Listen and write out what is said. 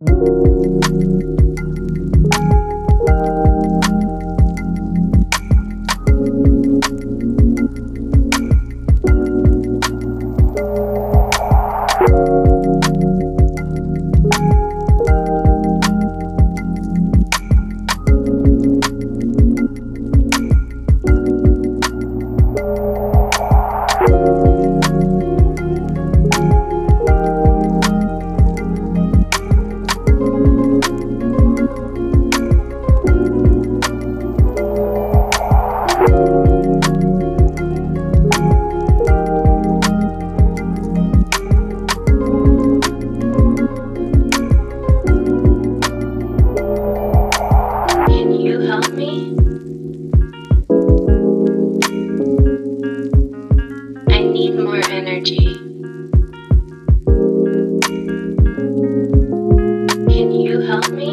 Can you help me? I need more energy. Can you help me?